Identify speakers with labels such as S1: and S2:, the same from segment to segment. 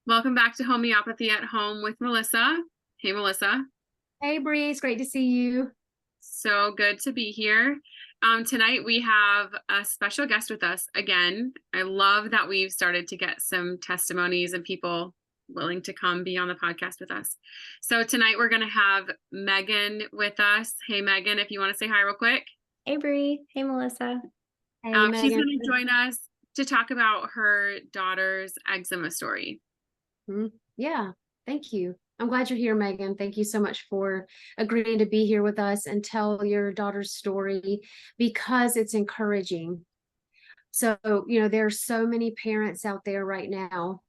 S1: Welcome back to Homeopathy at Home with Melissa. Hey, Melissa.
S2: Hey, Bree, it's great to see you.
S1: So good to be here. Tonight we have a special guest with us again. I love that we've started to get some testimonies and people willing to come be on the podcast with us. So tonight we're going to have Megan with us. Hey, Megan, if you want to say hi real quick.
S3: Hey, Bree. Hey, Melissa.
S2: Hey,
S1: She's
S2: Megan.
S1: going to join us to talk about her daughter's eczema story.
S2: Yeah, thank you. I'm glad you're here, Megan. Thank you so much for agreeing to be here with us and tell your daughter's story because it's encouraging. So, there are so many parents out there right now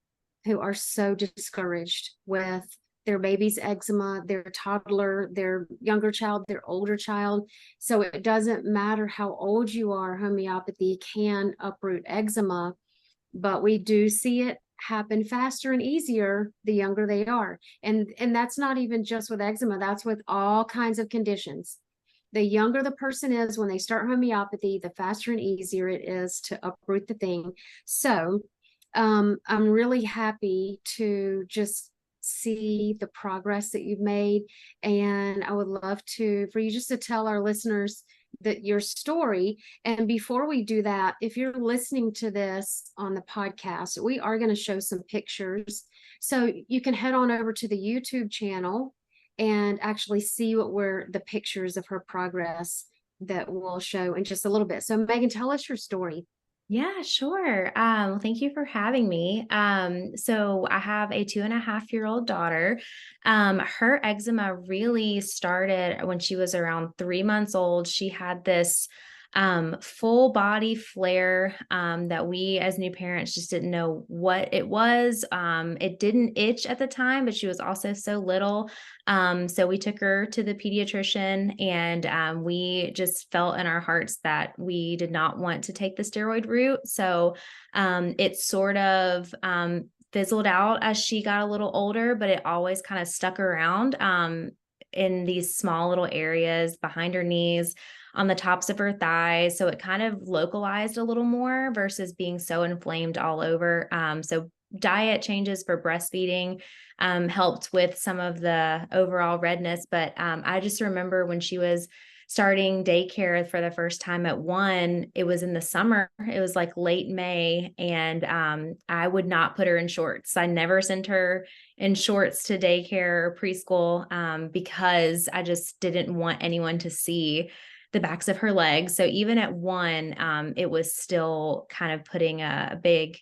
S2: who are so discouraged with their baby's eczema, their toddler, their younger child, their older child. So it doesn't matter how old you are, homeopathy can uproot eczema, but we do see it happen faster and easier the younger they are. And that's not even just with eczema, that's with all kinds of conditions. The younger the person is when they start homeopathy, the faster and easier it is to uproot the thing. So I'm really happy to just see the progress that you've made. And I would love for you just to tell our listeners that your story. And before we do that, if you're listening to this on the podcast, we are going to show some pictures. So you can head on over to the YouTube channel and actually see the pictures of her progress that we'll show in just a little bit. So Megan, tell us your story.
S3: Yeah, sure. Thank you for having me. So I have a 2.5-year-old daughter. Her eczema really started when she was around 3 months old. She had this full body flare that we as new parents just didn't know what it was. It didn't itch at the time, but she was also so little. So we took her to the pediatrician, and we just felt in our hearts that we did not want to take the steroid route. So it sort of fizzled out as she got a little older, but it always kind of stuck around in these small little areas behind her knees, on the tops of her thighs. So it kind of localized a little more versus being so inflamed all over. So diet changes for breastfeeding helped with some of the overall redness. But I just remember when she was starting daycare for the first time at 1, it was in the summer. It was like late May, and I would not put her in shorts. I never sent her in shorts to daycare or preschool because I just didn't want anyone to see the backs of her legs. So even at 1, it was still kind of putting a big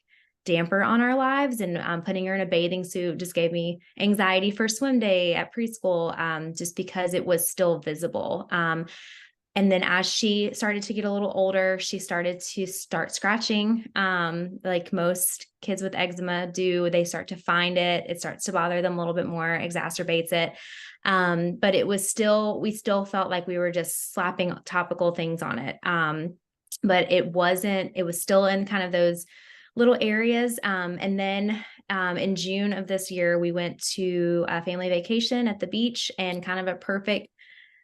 S3: damper on our lives, and putting her in a bathing suit just gave me anxiety for swim day at preschool, just because it was still visible. And then as she started to get a little older, she started to scratching, like most kids with eczema do. They start to find it. It starts to bother them a little bit more, exacerbates it. But we still felt like we were just slapping topical things on it. But it was still in kind of those little areas. And then in June of this year, we went to a family vacation at the beach, and kind of a perfect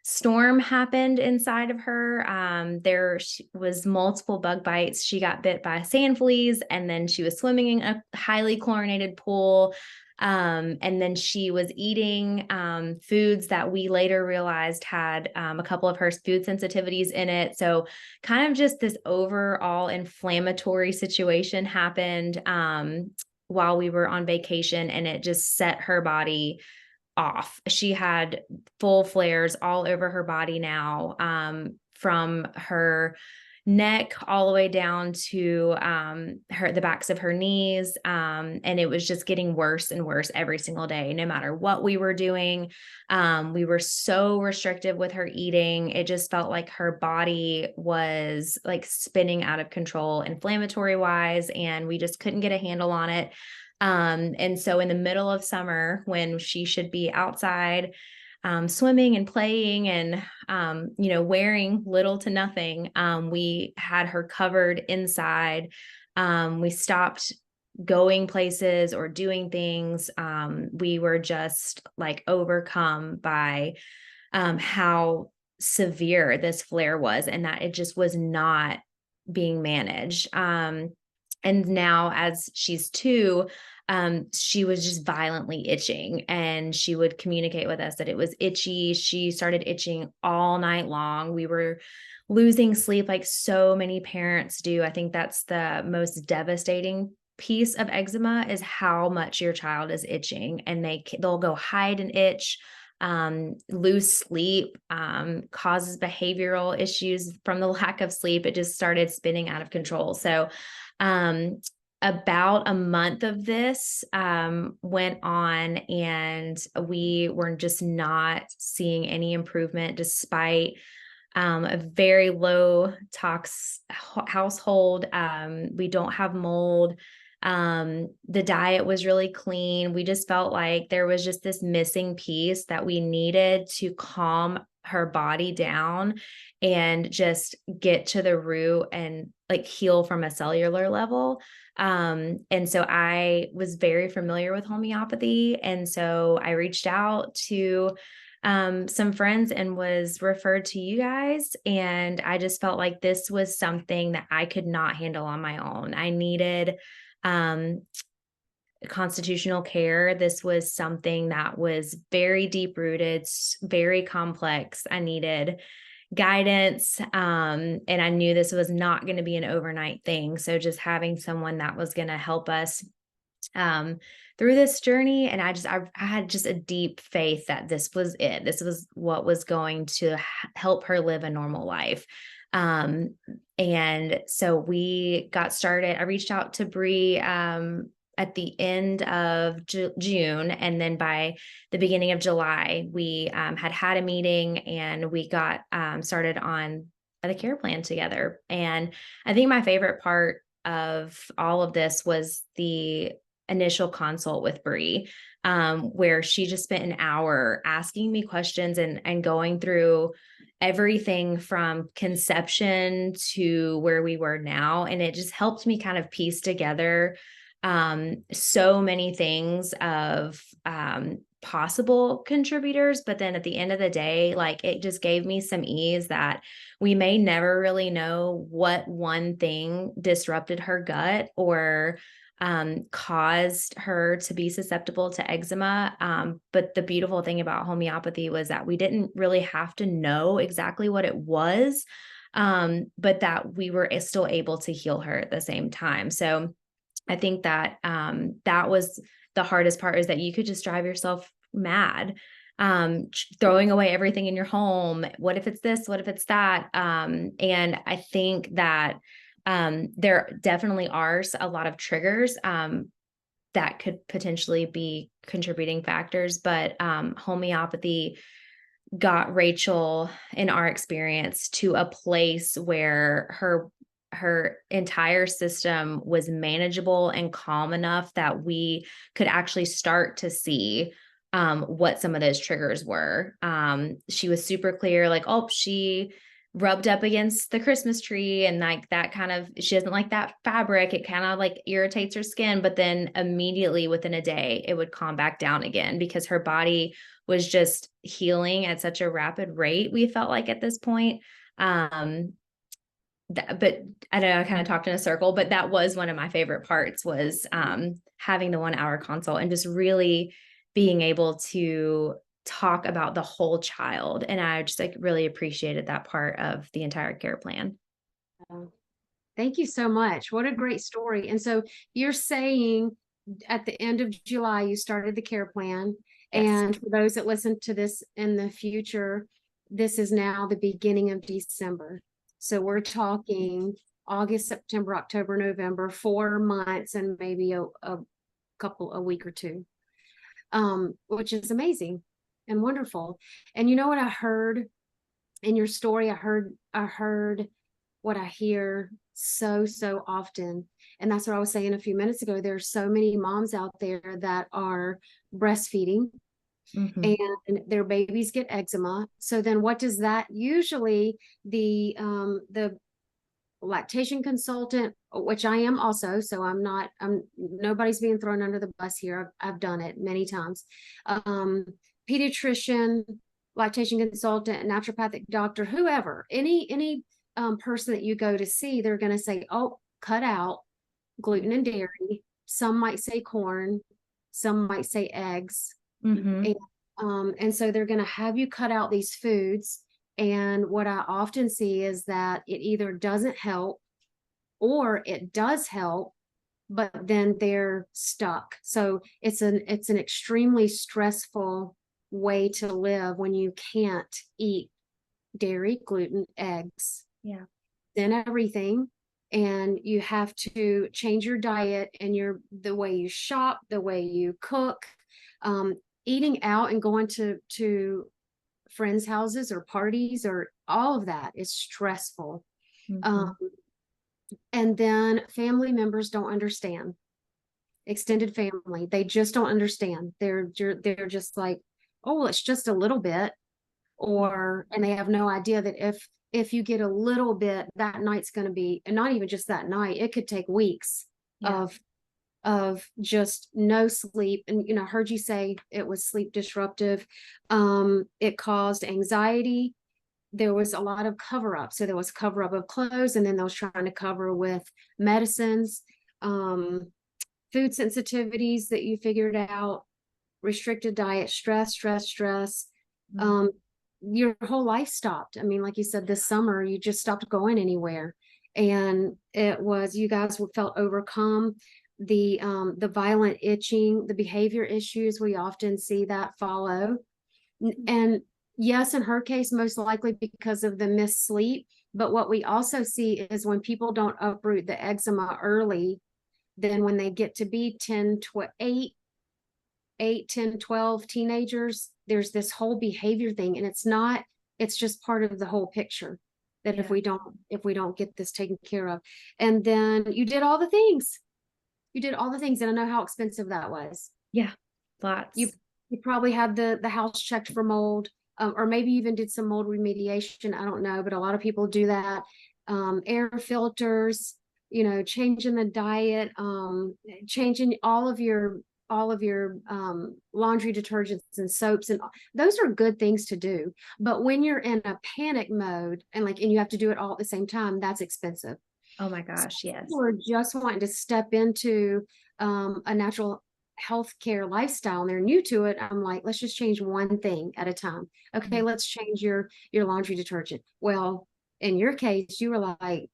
S3: storm happened inside of her. There was multiple bug bites. She got bit by sand fleas, and then she was swimming in a highly chlorinated pool. And then she was eating foods that we later realized had a couple of her food sensitivities in it. So kind of just this overall inflammatory situation happened while we were on vacation, and it just set her body off. She had full flares all over her body now, from her neck all the way down to the backs of her knees, and it was just getting worse and worse every single day, no matter what we were doing. We were so restrictive with her eating. It just felt like her body was like spinning out of control inflammatory wise, and we just couldn't get a handle on it. And so in the middle of summer, when she should be outside swimming and playing and, wearing little to nothing, we had her covered inside. We stopped going places or doing things. We were just like overcome by how severe this flare was, and that it just was not being managed. And now as she's 2, she was just violently itching, and she would communicate with us that it was itchy. She started itching all night long. We were losing sleep like so many parents do. I think that's the most devastating piece of eczema, is how much your child is itching, and they'll go hide and itch. Lose sleep, causes behavioral issues from the lack of sleep. It just started spinning out of control. So, about a month of this went on, and we were just not seeing any improvement despite a very low tox household. We don't have mold. The diet was really clean. We just felt like there was just this missing piece that we needed to calm her body down and just get to the root and like heal from a cellular level. And so I was very familiar with homeopathy. And so I reached out to some friends and was referred to you guys. And I just felt like this was something that I could not handle on my own. I needed constitutional care. This was something that was very deep rooted, very complex. I needed guidance. And I knew this was not going to be an overnight thing. So just having someone that was going to help us through this journey. And I had just a deep faith that this was it. This was what was going to help her live a normal life. And so we got started. I reached out to Bree, at the end of June. And then by the beginning of July, we had a meeting, and we got started on the care plan together. And I think my favorite part of all of this was the initial consult with Bree, where she just spent an hour asking me questions and going through everything from conception to where we were now. And it just helped me kind of piece together so many things of possible contributors. But then at the end of the day, like, it just gave me some ease that we may never really know what one thing disrupted her gut or caused her to be susceptible to eczema. But the beautiful thing about homeopathy was that we didn't really have to know exactly what it was, but that we were still able to heal her at the same time. So I think that that was the hardest part, is that you could just drive yourself mad, throwing away everything in your home. What if it's this? What if it's that? And I think that there definitely are a lot of triggers that could potentially be contributing factors, but homeopathy got Rachel, in our experience, to a place where her entire system was manageable and calm enough that we could actually start to see what some of those triggers were. She was super clear, like, oh, she rubbed up against the Christmas tree, and like that kind of, she doesn't like that fabric. It kind of like irritates her skin, but then immediately within a day, it would calm back down again, because her body was just healing at such a rapid rate, we felt like at this point. But I don't know, I kind of talked in a circle, but that was one of my favorite parts, was having the 1 hour consult and just really being able to talk about the whole child. And I just like really appreciated that part of the entire care plan.
S2: Thank you so much. What a great story. And so you're saying at the end of July, you started the care plan.
S3: Yes.
S2: And for those that listen to this in the future, this is now the beginning of December. So we're talking August, September, October, November, 4 months, and maybe a week or two, which is amazing and wonderful. And you know what I heard in your story? I heard what I hear so often. And that's what I was saying a few minutes ago. There's so many moms out there that are breastfeeding, and their babies get eczema. So then what does that usually, the lactation consultant, which I am also, so I'm nobody's being thrown under the bus here. I've done it many times. Pediatrician, lactation consultant, naturopathic doctor, whoever, any person that you go to see, they're going to say, oh, cut out gluten and dairy, some might say corn, some might say eggs.
S3: Mhm.
S2: And so they're going to have you cut out these foods. And what I often see is that it either doesn't help or it does help, but then they're stuck. So it's an extremely stressful way to live when you can't eat dairy, gluten, eggs,
S3: Yeah.
S2: then everything. And you have to change your diet and the way you shop, the way you cook, eating out and going to friends' houses or parties or all of that is stressful.
S3: Mhm.
S2: And then family members don't understand. Extended family, they just don't understand. They're just like, oh, it's just a little bit, and they have no idea that if you get a little bit, that night's going to be, and not even just that night, it could take weeks
S3: Yeah.
S2: of just no sleep. And I heard you say it was sleep disruptive. It caused anxiety. There was a lot of cover up. So there was cover up of clothes, and then they was trying to cover with medicines, food sensitivities that you figured out, restricted diet, stress.
S3: Mhm.
S2: Your whole life stopped. I mean, like you said, this summer you just stopped going anywhere, and you guys felt overcome. The violent itching, the behavior issues, we often see that follow. And yes, in her case, most likely because of the missed sleep. But what we also see is when people don't uproot the eczema early, then when they get to be 10, 12 teenagers, there's this whole behavior thing. And it's just part of the whole picture that
S3: Yeah.
S2: if we don't get this taken care of. And then you did all the things. And I know how expensive that was.
S3: Yeah. Lots.
S2: You probably had the house checked for mold, or maybe even did some mold remediation. I don't know, but a lot of people do that. Air filters, changing the diet, changing all of your laundry detergents and soaps, and those are good things to do. But when you're in a panic mode and you have to do it all at the same time, that's expensive.
S3: Oh my gosh, yes.
S2: People are just wanting to step into a natural healthcare lifestyle and they're new to it. I'm like, let's just change one thing at a time. Okay, let's change your laundry detergent. Well, in your case, you were like,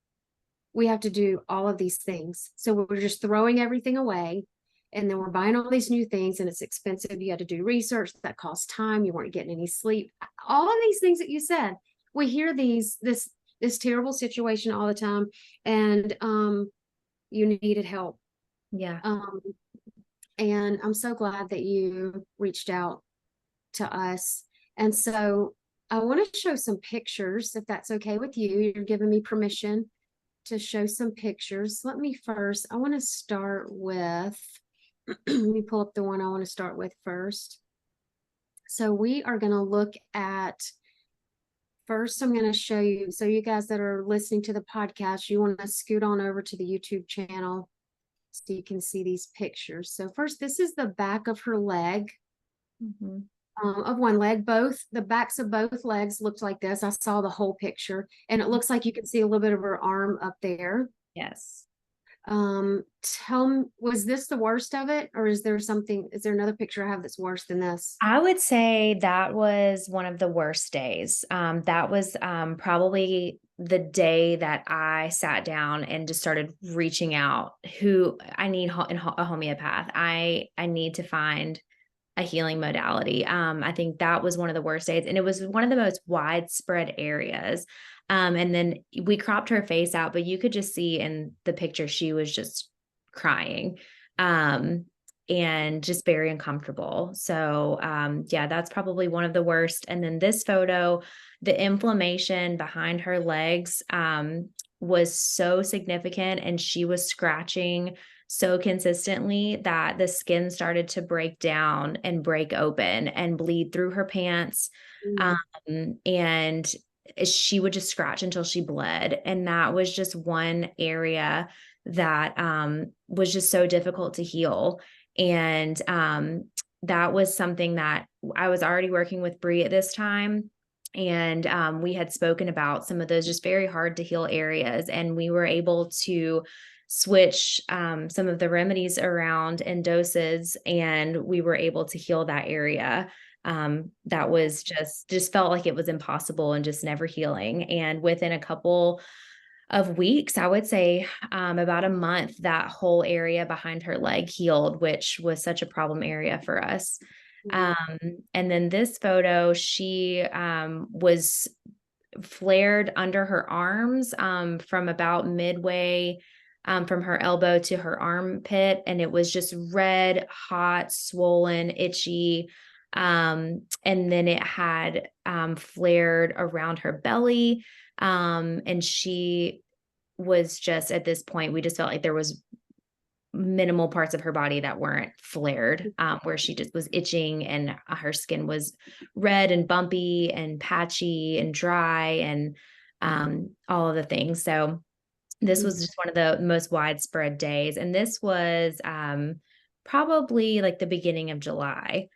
S2: we have to do all of these things. So we're just throwing everything away. And then we're buying all these new things and it's expensive. You had to do research that costs time. You weren't getting any sleep. All of these things that you said, we hear this terrible situation all the time. And you needed help.
S3: Yeah.
S2: And I'm so glad that you reached out to us. And so I want to show some pictures, if that's okay with you. You're giving me permission to show some pictures. I want to start with, let me pull up the one I want to start with first. So we are going to look at, first I'm going to show you, so you guys that are listening to the podcast, you want to scoot on over to the YouTube channel so you can see these pictures. So first, this is the back of her leg. Of one leg. The backs of both legs looked like this. I saw the whole picture, and it looks like you can see a little bit of her arm up there.
S3: Yes.
S2: Tell me, was this the worst of it, or is there another picture I have that's worse than this?
S3: I would say that was one of the worst days. That was probably the day that I sat down and just started reaching out. Who I need a homeopath. I need to find a healing modality. I think that was one of the worst days, and it was one of the most widespread areas. And then we cropped her face out, but you could just see in the picture she was just crying. And just very uncomfortable. So yeah, that's probably one of the worst. And then this photo, the inflammation behind her legs was so significant, and she was scratching so consistently that the skin started to break down and break open and bleed through her pants. And she would just scratch until she bled. And that was just one area that was just so difficult to heal. And that was something that I was already working with Bree at this time. And we had spoken about some of those just very hard to heal areas. And we were able to switch some of the remedies around in doses, and we were able to heal that area. That was just felt like it was impossible and just never healing. And within a couple of weeks, I would say about a month, that whole area behind her leg healed, which was such a problem area for us. And then this photo, she was flared under her arms from about midway from her elbow to her armpit. And it was just red, hot, swollen, itchy. And then it had flared around her belly. And she was just, at this point, we just felt like there was minimal parts of her body that weren't flared, where she just was itching, and her skin was red and bumpy and patchy and dry, and all of the things. So this was just one of the most widespread days. And this was probably like the beginning of July.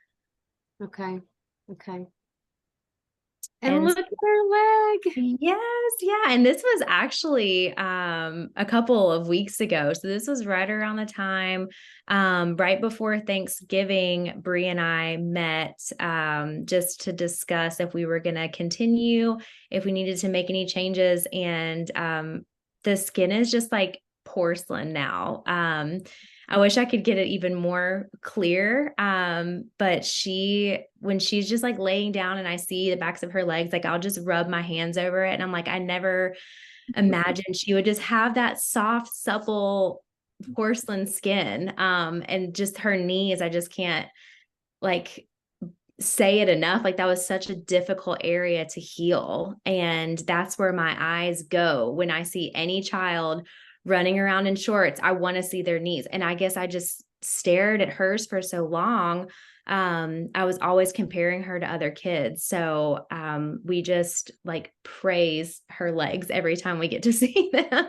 S2: Okay. And
S3: And
S2: look at her leg.
S3: yes, yeah. And this was actually a couple of weeks ago. So this was right around the time, right before Thanksgiving, Bree and I met just to discuss if we were going to continue, if we needed to make any changes. And the skin is just like porcelain now. I wish I could get it even more clear. But when she's just like laying down and I see the backs of her legs, like I'll just rub my hands over it. And I'm like, I never imagined she would just have that soft, supple porcelain skin. And just her knees, I just can't like say it enough. Like that was such a difficult area to heal. And that's where my eyes go when I see any child running around in shorts. I want to see their knees. And I guess I just stared at hers for so long. I was always comparing her to other kids. So we just like praise her legs every time we get to see them.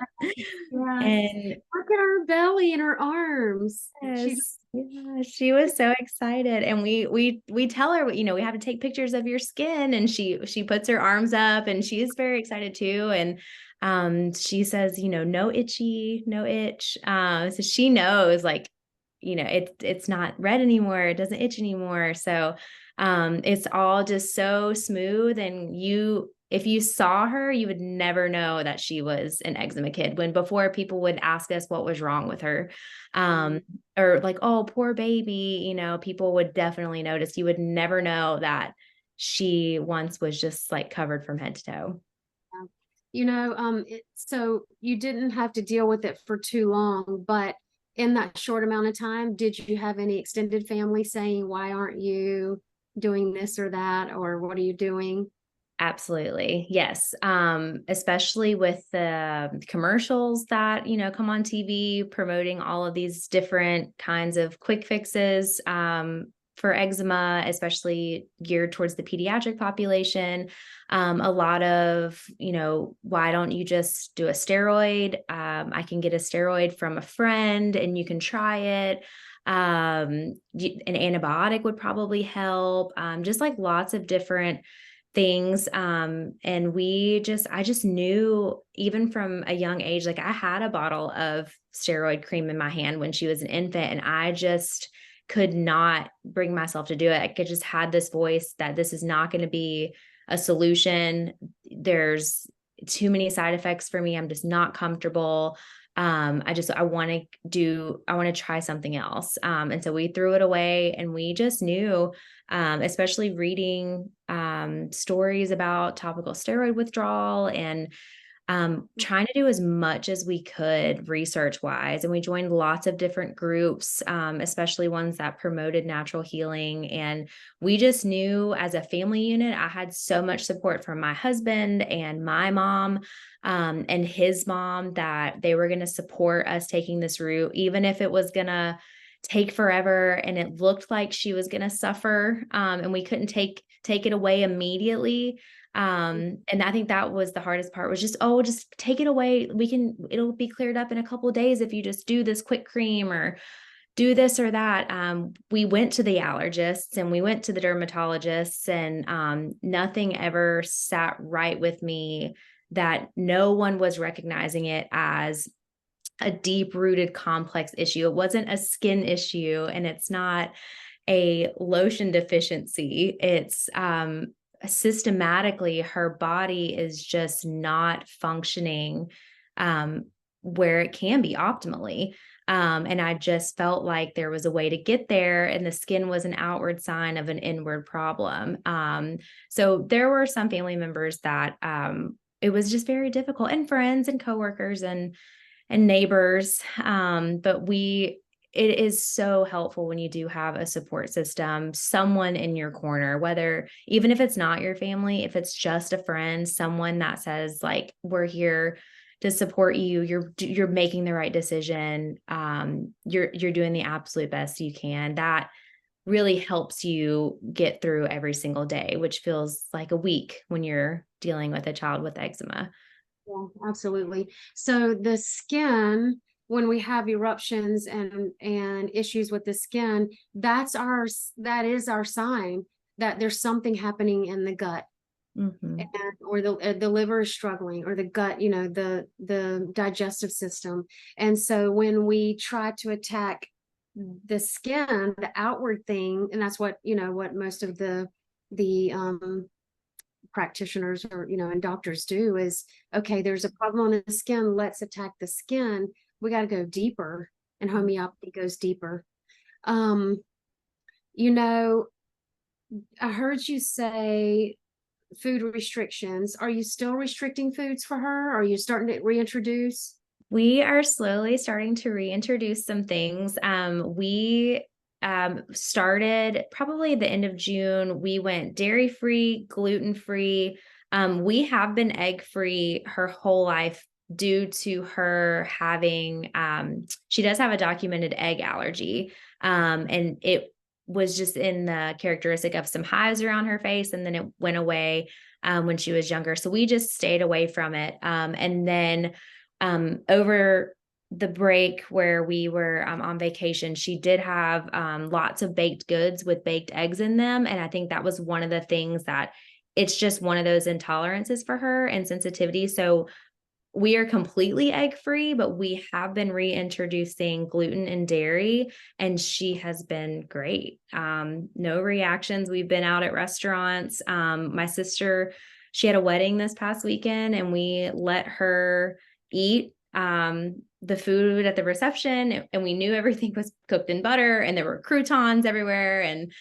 S2: Yeah.
S3: And
S2: look at her belly and her arms.
S3: yes, yeah, she was so excited. And we tell her, you know, we have to take pictures of your skin, and she puts her arms up, and she is very excited too. And she says, you know, no itchy, no itch. So she knows, like, you know, it's not red anymore, it doesn't itch anymore. So it's all just so smooth. And if you saw her, you would never know that she was an eczema kid, when before people would ask us what was wrong with her. Or like, oh, poor baby, you know, people would definitely notice. You would never know that she once was just like covered from head to toe.
S2: You know, so you didn't have to deal with it for too long, but in that short amount of time, did you have any extended family saying, why aren't you doing this or that, or what are you doing?
S3: Absolutely. Yes. Especially with the commercials that, you know, come on TV promoting all of these different kinds of quick fixes for eczema, especially geared towards the pediatric population. A lot of, you know, why don't you just do a steroid? I can get a steroid from a friend and you can try it. An antibiotic would probably help. Just like lots of different things. And I just knew, even from a young age, like I had a bottle of steroid cream in my hand when she was an infant, and I just could not bring myself to do it. I just had this voice that this is not going to be a solution. There's too many side effects for me. I'm just not comfortable. I want to try something else. And so we threw it away, and we just knew, especially reading stories about topical steroid withdrawal, and trying to do as much as we could research wise. And we joined lots of different groups, especially ones that promoted natural healing. And we just knew, as a family unit, I had so much support from my husband and my mom, and his mom, that they were going to support us taking this route, even if it was going to take forever and it looked like she was going to suffer, and we couldn't take it away immediately. And I think that was the hardest part, was just take it away. It'll be cleared up in a couple of days if you just do this quick cream or do this or that. We went to the allergists and we went to the dermatologists, and nothing ever sat right with me, that no one was recognizing it as a deep rooted complex issue. It wasn't a skin issue, and it's not a lotion deficiency. It's systematically her body is just not functioning where it can be optimally. And I just felt like there was a way to get there, and the skin was an outward sign of an inward problem. So there were some family members that it was just very difficult, and friends and coworkers and neighbors. But it is so helpful when you do have a support system, someone in your corner, whether, even if it's not your family, if it's just a friend, someone that says like, we're here to support you. You're making the right decision. You're doing the absolute best you can. That really helps you get through every single day, which feels like a week when you're dealing with a child with eczema.
S2: Yeah, absolutely. So the skin, when we have eruptions and issues with the skin, that is our sign that there's something happening in the gut.
S3: Mm-hmm.
S2: And, or the liver is struggling, or the gut, the digestive system. And so when we try to attack the skin, the outward thing, and that's what most of the practitioners or and doctors do is, okay, there's a problem on the skin, let's attack the skin. We got to go deeper, and homeopathy goes deeper. I heard you say food restrictions. Are you still restricting foods for her? Are you starting to reintroduce?
S3: We are slowly starting to reintroduce some things. We started probably the end of June. We went dairy-free, gluten-free. We have been egg-free her whole life due to her having, she does have a documented egg allergy. And it was just in the characteristic of some hives around her face, and then it went away when she was younger. So we just stayed away from it. And then over the break where we were on vacation, she did have lots of baked goods with baked eggs in them. And I think that was one of the things that it's just one of those intolerances for her and sensitivity. So we are completely egg free, but we have been reintroducing gluten and dairy, and she has been great. No reactions. We've been out at restaurants. My sister, she had a wedding this past weekend, and we let her eat the food at the reception, and we knew everything was cooked in butter, and there were croutons everywhere and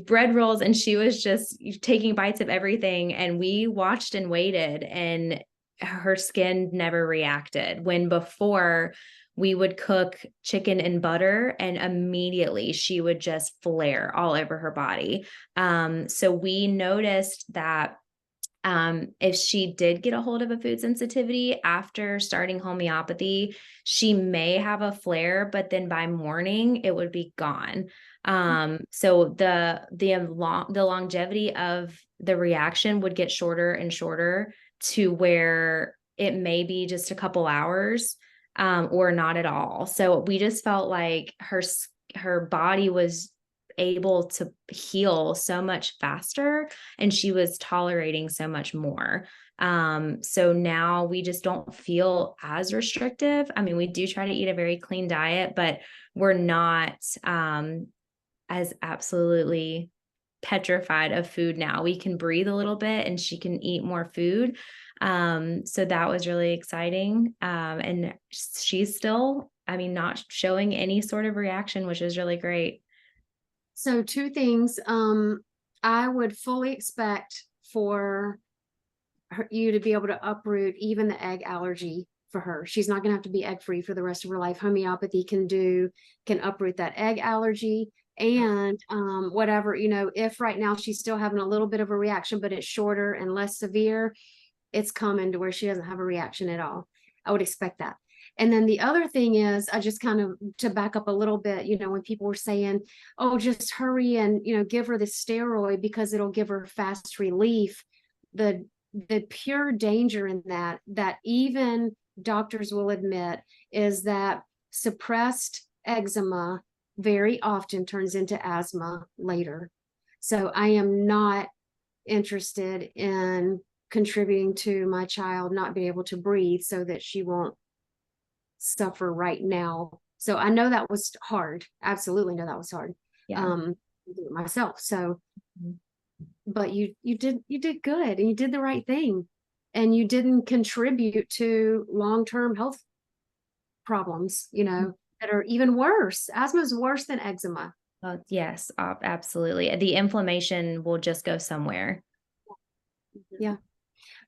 S3: bread rolls, and she was just taking bites of everything. And we watched and waited, and her skin never reacted. When before we would cook chicken in butter and immediately she would just flare all over her body. So we noticed that if she did get a hold of a food sensitivity after starting homeopathy, she may have a flare, but then by morning it would be gone. So the longevity of the reaction would get shorter and shorter to where it may be just a couple hours, or not at all. So we just felt like her body was able to heal so much faster, and she was tolerating so much more. So now we just don't feel as restrictive. I mean, we do try to eat a very clean diet, but we're not as absolutely petrified of food now. We can breathe a little bit, and she can eat more food. So that was really exciting. And she's still, not showing any sort of reaction, which is really great.
S2: So two things. I would fully expect for you to be able to uproot even the egg allergy for her. She's not going to have to be egg free for the rest of her life. Homeopathy can uproot that egg allergy. And whatever, if right now she's still having a little bit of a reaction, but it's shorter and less severe, it's coming to where she doesn't have a reaction at all. I would expect that. And then the other thing is, I just kind of, to back up a little bit, when people were saying, oh, just hurry and, give her the steroid because it'll give her fast relief. The pure danger in that even doctors will admit is that suppressed eczema very often turns into asthma later. So I am not interested in contributing to my child not being able to breathe so that she won't suffer right now. So I know that was hard. Absolutely know that was hard.
S3: Yeah.
S2: I do it myself. So, but you did good, and you did the right thing, and you didn't contribute to long-term health problems, that are even worse. Asthma is worse than eczema.
S3: Yes, absolutely. The inflammation will just go somewhere.
S2: Yeah.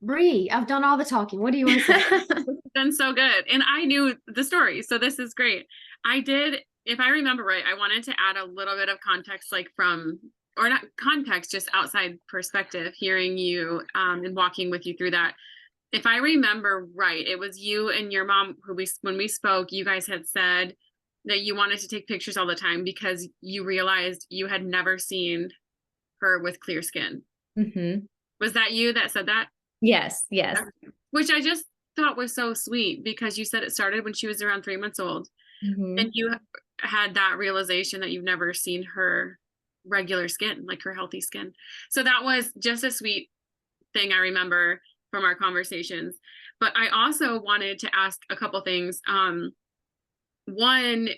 S2: Bree, I've done all the talking. What do you want to say?
S1: Done so good. And I knew the story, so this is great. I did, if I remember right, I wanted to add a little bit of context, like or not context, just outside perspective, hearing you and walking with you through that. If I remember right, it was you and your mom when we spoke, you guys had said that you wanted to take pictures all the time because you realized you had never seen her with clear skin.
S3: Mm-hmm.
S1: Was that you that said that?
S3: Yes.
S1: Which I just thought was so sweet, because you said it started when she was around 3 months old.
S3: Mm-hmm.
S1: And you had that realization that you've never seen her regular skin, like her healthy skin. So that was just a sweet thing I remember from our conversations. But I also wanted to ask a couple things. One,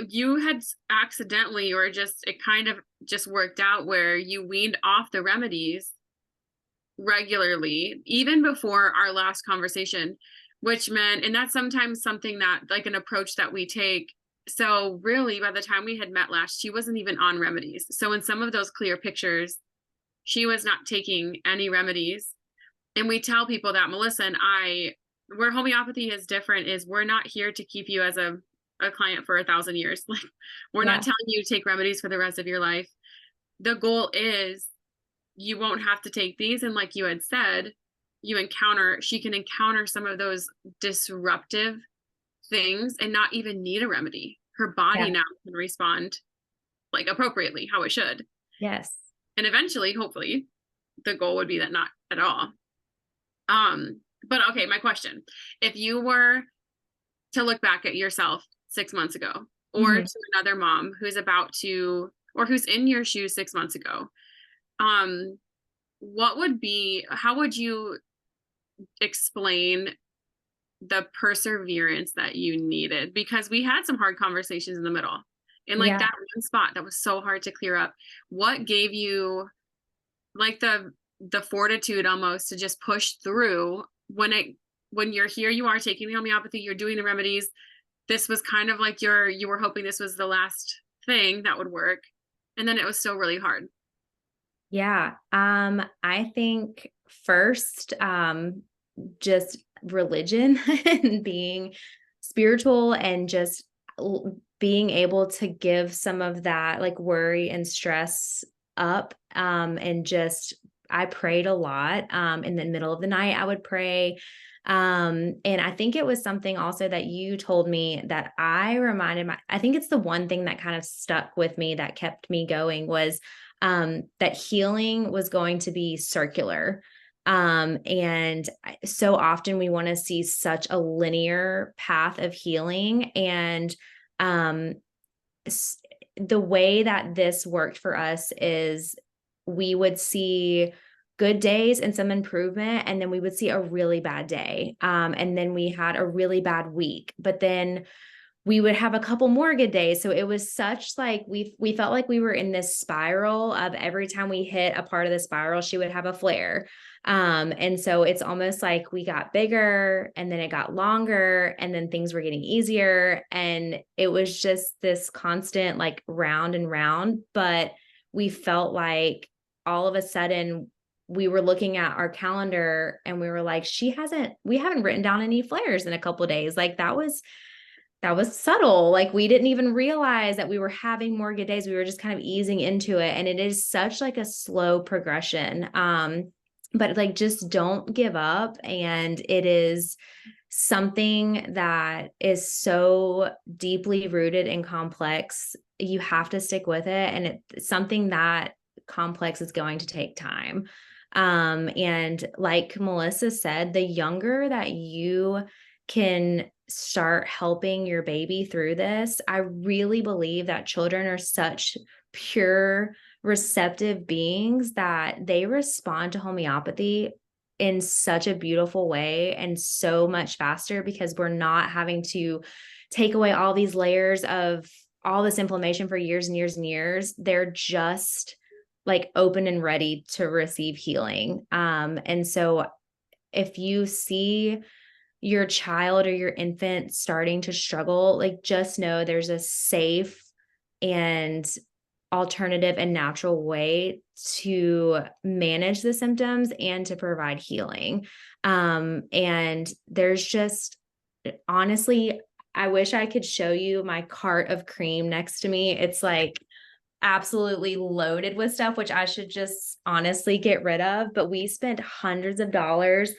S1: you had accidentally, or just it kind of just worked out where you weaned off the remedies regularly, even before our last conversation, which meant, and that's sometimes something that, like, an approach that we take. So really, by the time we had met last, she wasn't even on remedies. So in some of those clear pictures, she was not taking any remedies. And we tell people that, Melissa and I, where homeopathy is different is we're not here to keep you as a client for 1,000 years. Like, we're not telling you to take remedies for the rest of your life. The goal is you won't have to take these. And like you had said, she can encounter some of those disruptive things and not even need a remedy. Her body now can respond like appropriately how it should.
S3: Yes.
S1: And eventually, hopefully, the goal would be that not at all. But okay, my question, if you were to look back at yourself 6 months ago, or to another mom who's about to, or who's in your shoes 6 months ago, how would you explain the perseverance that you needed? Because we had some hard conversations in the middle, and like that one spot that was so hard to clear up. What gave you like the fortitude almost to just push through when you're here, you are taking the homeopathy, you're doing the remedies. This was kind of like you were hoping this was the last thing that would work, and then it was still really hard.
S3: Yeah. I think first, just religion and being spiritual, and just being able to give some of that like worry and stress up. And just, I prayed a lot. In the middle of the night, I would pray. And I think it was something also that you told me that I think it's the one thing that kind of stuck with me, that kept me going, was that healing was going to be circular. And so often we want to see such a linear path of healing. And the way that this worked for us is we would see good days and some improvement, and then we would see a really bad day. And then we had a really bad week, but then we would have a couple more good days. So it was such like, we felt like we were in this spiral of every time we hit a part of the spiral, she would have a flare. And so it's almost like we got bigger, and then it got longer, and then things were getting easier. And it was just this constant like round and round, but we felt like all of a sudden we were looking at our calendar and we were like, we haven't written down any flares in a couple of days. Like that was subtle. Like we didn't even realize that we were having more good days. We were just kind of easing into it. And it is such like a slow progression. But like, just don't give up. And it is something that is so deeply rooted and complex. You have to stick with it. And it's something that complex is going to take time. And like Melissa said, the younger that you can start helping your baby through this, I really believe that children are such pure, receptive beings that they respond to homeopathy in such a beautiful way and so much faster, because we're not having to take away all these layers of all this inflammation for years and years and years. They're just like open and ready to receive healing. And so if you see your child or your infant starting to struggle, like just know there's a safe and alternative and natural way to manage the symptoms and to provide healing. And there's just, honestly, I wish I could show you my cart of cream next to me. It's like absolutely loaded with stuff, which I should just honestly get rid of. But we spent hundreds of dollars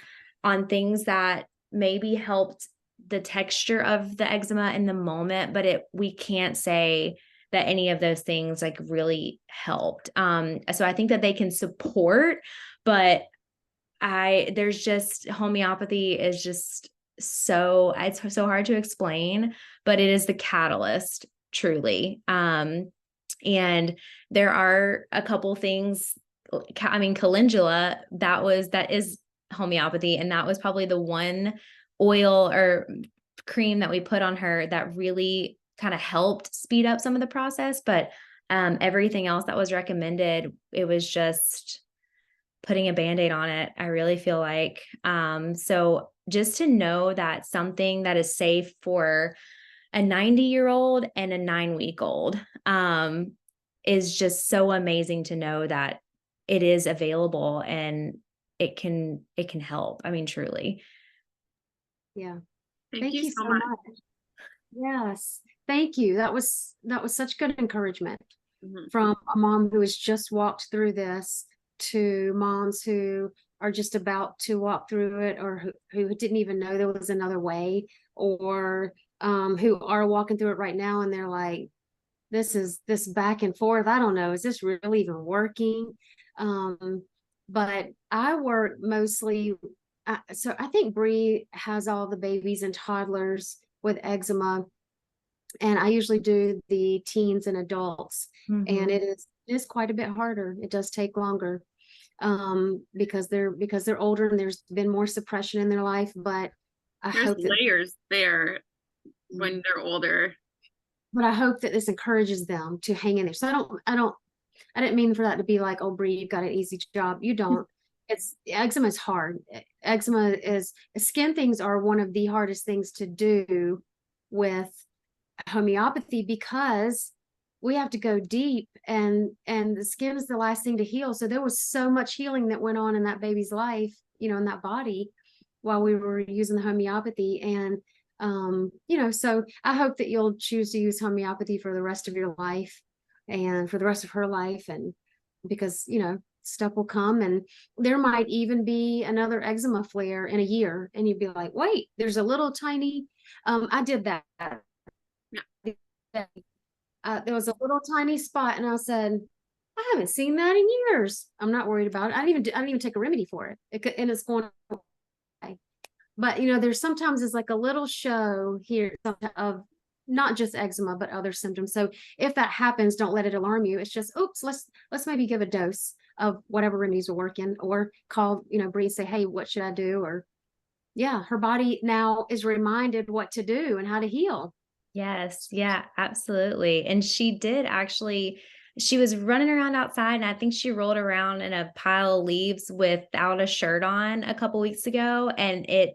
S3: on things that maybe helped the texture of the eczema in the moment, but we can't say that any of those things like really helped. So I think that they can support, but there's just, homeopathy is just it's so hard to explain, but it is the catalyst, truly. And there are a couple things, calendula, that is homeopathy. And that was probably the one oil or cream that we put on her that really kind of helped speed up some of the process. But everything else that was recommended, it was just putting a Band-Aid on it, I really feel like. So just to know that something that is safe for a 90-year-old and a 9-week-old is just so amazing to know that it is available and it can help. I mean, truly.
S2: Yeah.
S1: Thank you so much.
S2: Yes. Thank you. That was such good encouragement
S1: Mhm.
S2: from a mom who has just walked through this to moms who are just about to walk through it, or who didn't even know there was another way, or who are walking through it right now and they're like, this back and forth, I don't know, is this really even working? But I work mostly, so I think Bree has all the babies and toddlers with eczema, and I usually do the teens and adults. And it is quite a bit harder. It does take longer because they're older and there's been more suppression in their life. But
S1: There's layers there when they're older.
S2: But I hope that this encourages them to hang in there. So I didn't mean for that to be like, oh, Bree, you've got an easy job. You don't. Eczema is hard. Skin things are one of the hardest things to do with homeopathy, because we have to go deep, and the skin is the last thing to heal. So there was so much healing that went on in that baby's life, in that body, while we were using the homeopathy. And so I hope that you'll choose to use homeopathy for the rest of your life and for the rest of her life. And because stuff will come, and there might even be another eczema flare in a year, and you'd be like, wait, there's a little tiny I did that. There was a little tiny spot, and I said, I haven't seen that in years. I'm not worried about it. I didn't even take a remedy for it, and it's going away. But there's sometimes it's like a little show here of not just eczema but other symptoms. So if that happens, don't let it alarm you. It's just, oops, let's maybe give a dose of whatever remedies are working, or call Bree and say, hey, what should I do? Or her body now is reminded what to do and how to heal.
S3: Yes. Yeah, absolutely. And she was running around outside, and I think she rolled around in a pile of leaves without a shirt on a couple weeks ago, and it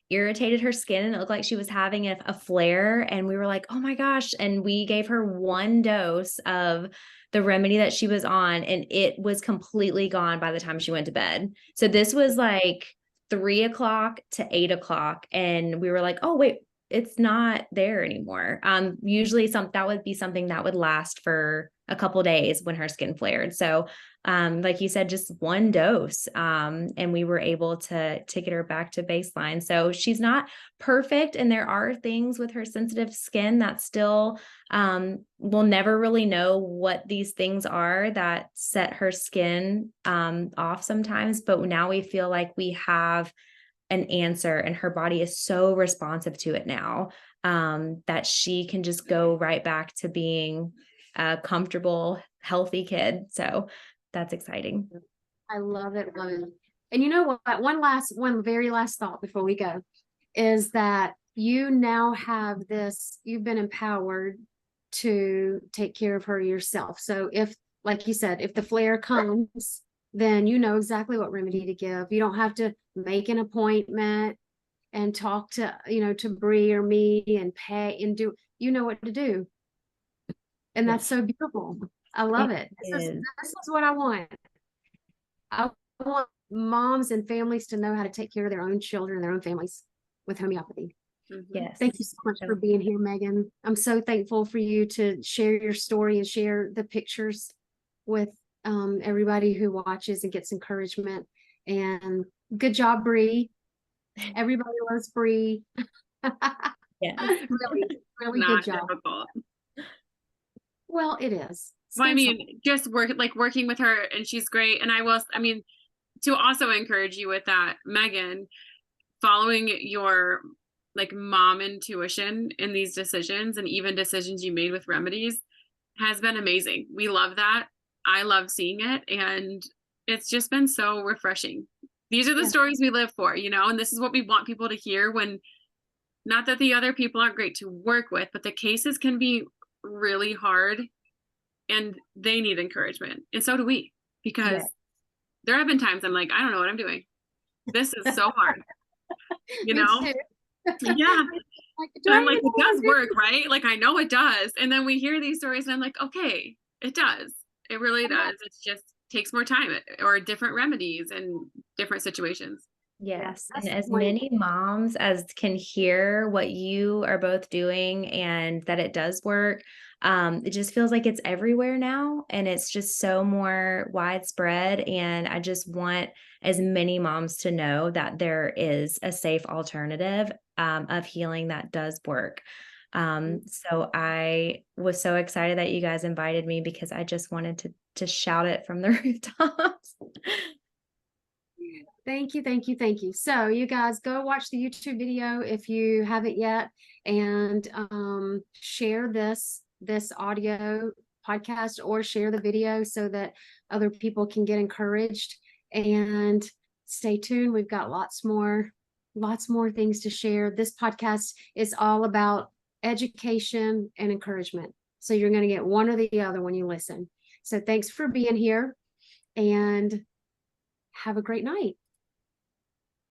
S3: irritated her skin, and it looked like she was having a flare. And we were like, oh my gosh. And we gave her one dose of the remedy that she was on, and it was completely gone by the time she went to bed. So this was like 3 o'clock to 8 o'clock. And we were like, oh, wait, it's not there anymore. Usually that would be something that would last for a couple days when her skin flared. So, like you said, just one dose, and we were able to get her back to baseline. So she's not perfect, and there are things with her sensitive skin that still, we'll never really know what these things are that set her skin off sometimes. But now we feel like we have an answer, and her body is so responsive to it now, that she can just go right back to being a comfortable, healthy kid. So that's exciting.
S2: I love it. And you know what? One very last thought before we go is that you now have this, you've been empowered to take care of her yourself. So if, like you said, if the flare comes, then you know exactly what remedy to give. You don't have to make an appointment and talk to, to Bree or me and pay and do, you know what to do. And that's so beautiful. I love it. This is what I want. I want moms and families to know how to take care of their own children, their own families with homeopathy.
S3: Yes.
S2: Thank you so much for being here, Megan. I'm so thankful for you to share your story and share the pictures with everybody who watches and gets encouragement. And good job, Bree. Everybody loves Bree.
S3: Yes.
S2: really
S1: Not
S2: good job.
S1: difficult.
S2: Well, it is.
S1: Well, I mean, just working with her, and she's great. And I mean, to also encourage you with that, Megan, following your like mom intuition in these decisions and even decisions you made with remedies has been amazing. We love that. I love seeing it. And it's just been so refreshing. These are the stories we live for, and this is what we want people to hear when, not that the other people aren't great to work with, but the cases can be really hard and they need encouragement. And so do we, because there have been times I'm like, I don't know what I'm doing. This is so hard, Yeah. And I'm like, it does work, right? Like, I know it does. And then we hear these stories and I'm like, okay, it does. It really does. It's just takes more time or different remedies and different situations.
S3: Yes. And as many moms as can hear what you are both doing and that it does work, it just feels like it's everywhere now and it's just so more widespread. And I just want as many moms to know that there is a safe alternative of healing that does work. So I was so excited that you guys invited me because I just wanted to shout it from the rooftops.
S2: Thank you, thank you, thank you. So you guys go watch the YouTube video if you haven't yet, and share this audio podcast or share the video so that other people can get encouraged. And stay tuned. We've got lots more things to share. This podcast is all about education and encouragement. So you're going to get one or the other when you listen. So thanks for being here and have a great night.